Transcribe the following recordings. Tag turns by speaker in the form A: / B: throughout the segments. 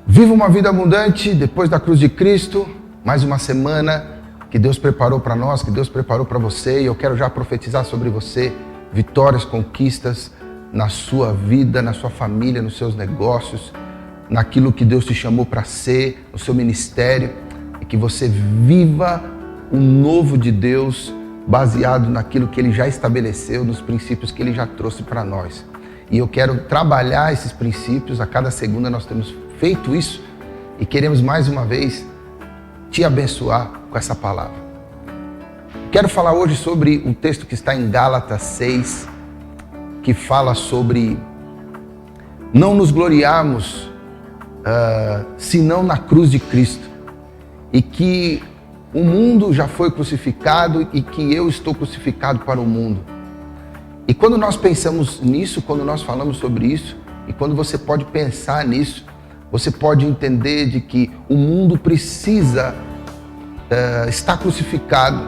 A: Viva uma vida abundante depois da cruz de Cristo. Mais uma semana que Deus preparou para nós, que Deus preparou para você. E eu quero já profetizar sobre você vitórias, conquistas na sua vida, na sua família, nos seus negócios, naquilo que Deus te chamou para ser, no seu ministério. E que você viva o novo de Deus baseado naquilo que Ele já estabeleceu, nos princípios que Ele já trouxe para nós. E eu quero trabalhar esses princípios. A cada segunda nós temos feito isso e queremos mais uma vez te abençoar com essa palavra. Quero falar hoje sobre um texto que está em Gálatas 6, que fala sobre não nos gloriarmos senão na cruz de Cristo, e que o mundo já foi crucificado e que eu estou crucificado para o mundo. E quando nós pensamos nisso, quando nós falamos sobre isso, e quando você pode pensar nisso, você pode entender de que o mundo precisa estar crucificado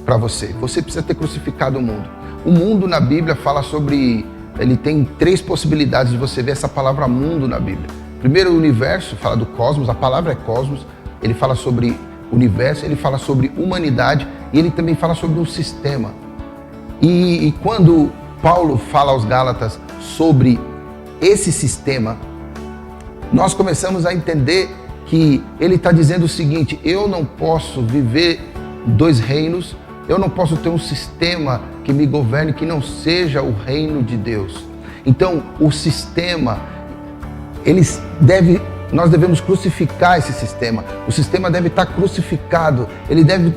A: para você. Você precisa ter crucificado o mundo. O mundo na Bíblia fala sobre... Ele tem três possibilidades de você ver essa palavra mundo na Bíblia. Primeiro, o universo, fala do cosmos, a palavra é cosmos. Ele fala sobre universo, ele fala sobre humanidade e ele também fala sobre um sistema. E quando Paulo fala aos Gálatas sobre esse sistema, nós começamos a entender que ele está dizendo o seguinte: eu não posso viver dois reinos, eu não posso ter um sistema que me governe que não seja o reino de Deus. Então, o sistema, nós devemos crucificar esse sistema. O sistema deve estar crucificado, ele deve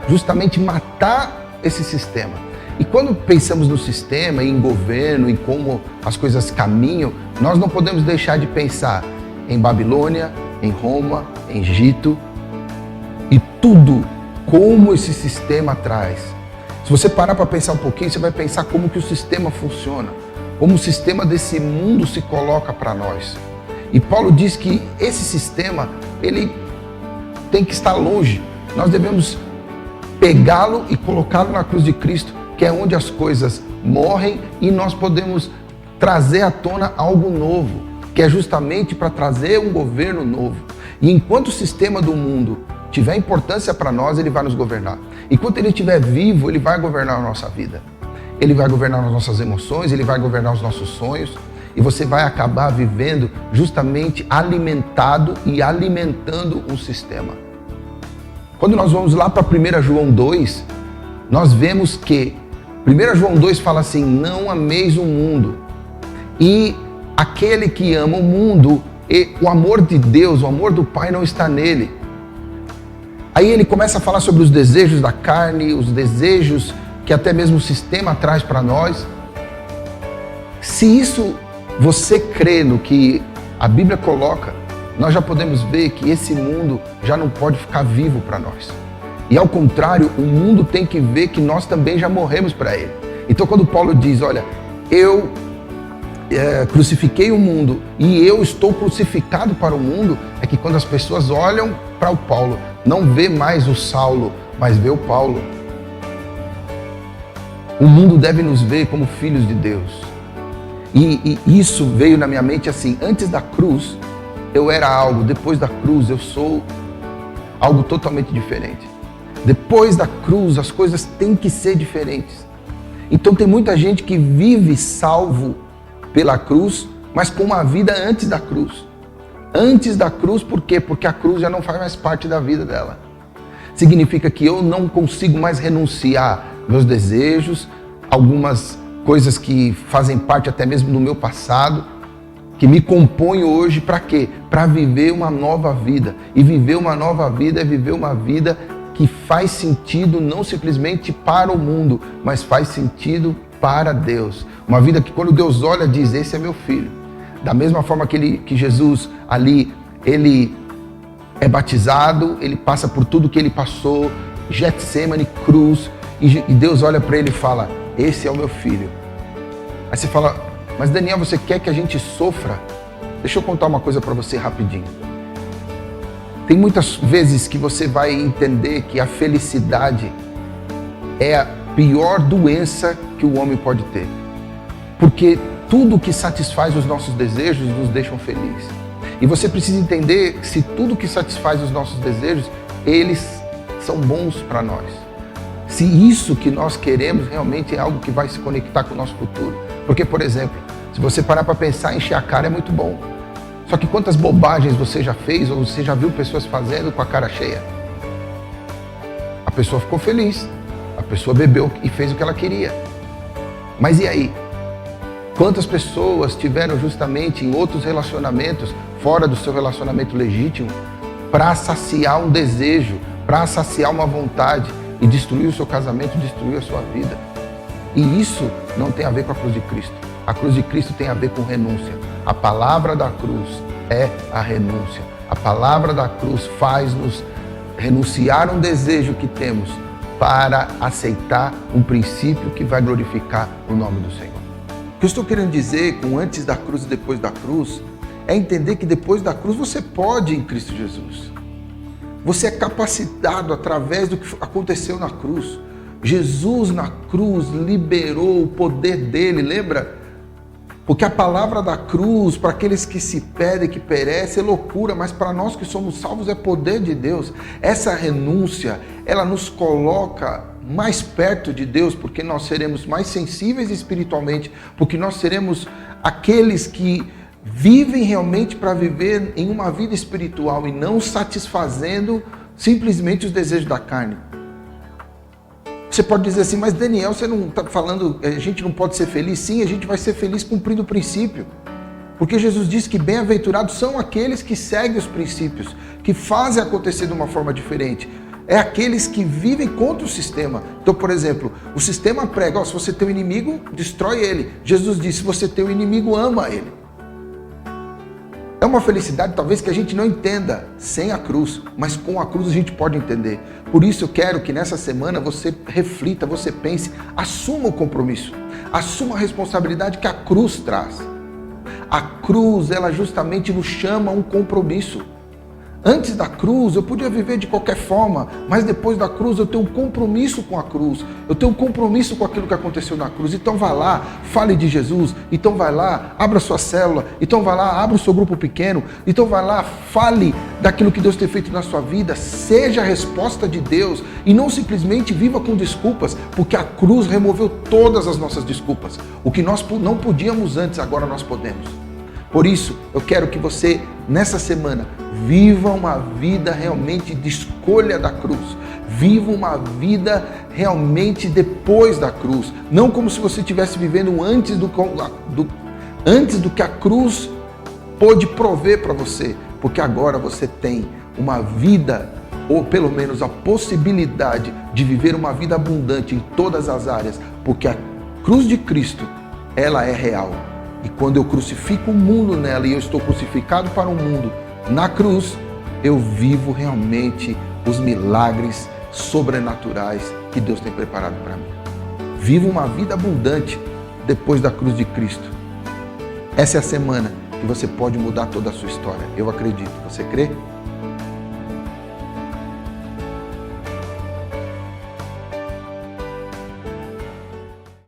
A: justamente matar esse sistema. E quando pensamos no sistema, em governo, em como as coisas caminham, nós não podemos deixar de pensar em Babilônia, em Roma, em Egito e tudo como esse sistema traz. Se você parar para pensar um pouquinho, você vai pensar como que o sistema funciona, como o sistema desse mundo se coloca para nós. E Paulo diz que esse sistema, ele tem que estar longe. Nós devemos pegá-lo e colocá-lo na cruz de Cristo, que é onde as coisas morrem e nós podemos trazer à tona algo novo, que é justamente para trazer um governo novo. E enquanto o sistema do mundo tiver importância para nós, ele vai nos governar. Enquanto ele estiver vivo, ele vai governar a nossa vida. Ele vai governar as nossas emoções, ele vai governar os nossos sonhos. E você vai acabar vivendo justamente alimentado e alimentando um sistema. Quando nós vamos lá para 1 João 2, nós vemos que 1 João 2 fala assim: não ameis o mundo. E aquele que ama o mundo, o amor de Deus, o amor do Pai não está nele. Aí ele começa a falar sobre os desejos da carne, os desejos que até mesmo o sistema traz para nós. Se isso você crê no que a Bíblia coloca, nós já podemos ver que esse mundo já não pode ficar vivo para nós. E ao contrário, o mundo tem que ver que nós também já morremos para ele. Então quando Paulo diz, olha, eu crucifiquei o mundo e eu estou crucificado para o mundo, é que quando as pessoas olham para o Paulo, não vê mais o Saulo, mas vê o Paulo. O mundo deve nos ver como filhos de Deus. E isso veio na minha mente assim: antes da cruz eu era algo, depois da cruz eu sou algo totalmente diferente. Depois da cruz as coisas têm que ser diferentes. Então tem muita gente que vive salvo pela cruz, mas com uma vida antes da cruz. Antes da cruz, por quê? Porque a cruz já não faz mais parte da vida dela. Significa que eu não consigo mais renunciar meus desejos, algumas coisas que fazem parte até mesmo do meu passado, que me compõem hoje para quê? Para viver uma nova vida. E viver uma nova vida é viver uma vida que faz sentido não simplesmente para o mundo, mas faz sentido para Deus. Uma vida que quando Deus olha diz: esse é meu filho. Da mesma forma que Jesus ali, ele é batizado, ele passa por tudo que ele passou, Getsêmani, cruz, e Deus olha para ele e fala: esse é o meu filho. Aí você fala: mas Daniel, você quer que a gente sofra? Deixa eu contar uma coisa para você rapidinho. Tem muitas vezes que você vai entender que a felicidade é a pior doença que o homem pode ter. Porque tudo que satisfaz os nossos desejos nos deixam felizes. E você precisa entender que se tudo que satisfaz os nossos desejos, eles são bons para nós. Se isso que nós queremos realmente é algo que vai se conectar com o nosso futuro. Porque, por exemplo, se você parar para pensar, encher a cara é muito bom. Só que quantas bobagens você já fez ou você já viu pessoas fazendo com a cara cheia? A pessoa ficou feliz, a pessoa bebeu e fez o que ela queria. Mas e aí? Quantas pessoas tiveram justamente em outros relacionamentos, fora do seu relacionamento legítimo, para saciar um desejo, para saciar uma vontade e destruir o seu casamento, destruir a sua vida? E isso não tem a ver com a cruz de Cristo. A cruz de Cristo tem a ver com renúncia. A palavra da cruz é a renúncia. A palavra da cruz faz-nos renunciar a um desejo que temos para aceitar um princípio que vai glorificar o nome do Senhor. O que eu estou querendo dizer com antes da cruz e depois da cruz é entender que depois da cruz você pode em Cristo Jesus. Você é capacitado através do que aconteceu na cruz. Jesus na cruz liberou o poder dele, lembra? Porque a palavra da cruz, para aqueles que se perdem, que perecem, é loucura, mas para nós que somos salvos é poder de Deus. Essa renúncia, ela nos coloca mais perto de Deus, porque nós seremos mais sensíveis espiritualmente, porque nós seremos aqueles que vivem realmente para viver em uma vida espiritual e não satisfazendo simplesmente os desejos da carne. Você pode dizer assim, mas Daniel, você não está falando, a gente não pode ser feliz? Sim, a gente vai ser feliz cumprindo o princípio. Porque Jesus disse que bem-aventurados são aqueles que seguem os princípios, que fazem acontecer de uma forma diferente. É aqueles que vivem contra o sistema. Então, por exemplo, o sistema prega, se você tem um inimigo, destrói ele. Jesus disse, se você tem um inimigo, ama ele. É uma felicidade talvez que a gente não entenda sem a cruz, mas com a cruz a gente pode entender. Por isso eu quero que nessa semana você reflita, você pense, assuma o compromisso, assuma a responsabilidade que a cruz traz. A cruz, ela justamente nos chama a um compromisso. Antes da cruz eu podia viver de qualquer forma, mas depois da cruz eu tenho um compromisso com a cruz, eu tenho um compromisso com aquilo que aconteceu na cruz. Então vai lá, fale de Jesus, então vai lá, abra sua célula, então vai lá, abra o seu grupo pequeno, então vai lá, fale daquilo que Deus tem feito na sua vida, seja a resposta de Deus e não simplesmente viva com desculpas, porque a cruz removeu todas as nossas desculpas. O que nós não podíamos antes, agora nós podemos. Por isso, eu quero que você, nessa semana, viva uma vida realmente de escolha da cruz. Viva uma vida realmente depois da cruz. Não como se você estivesse vivendo antes do que a cruz pôde prover para você. Porque agora você tem uma vida, ou pelo menos a possibilidade de viver uma vida abundante em todas as áreas. Porque a cruz de Cristo, ela é real. E quando eu crucifico o mundo nela e eu estou crucificado para o mundo, na cruz, eu vivo realmente os milagres sobrenaturais que Deus tem preparado para mim. Vivo uma vida abundante depois da cruz de Cristo. Essa é a semana que você pode mudar toda a sua história. Eu acredito. Você crê?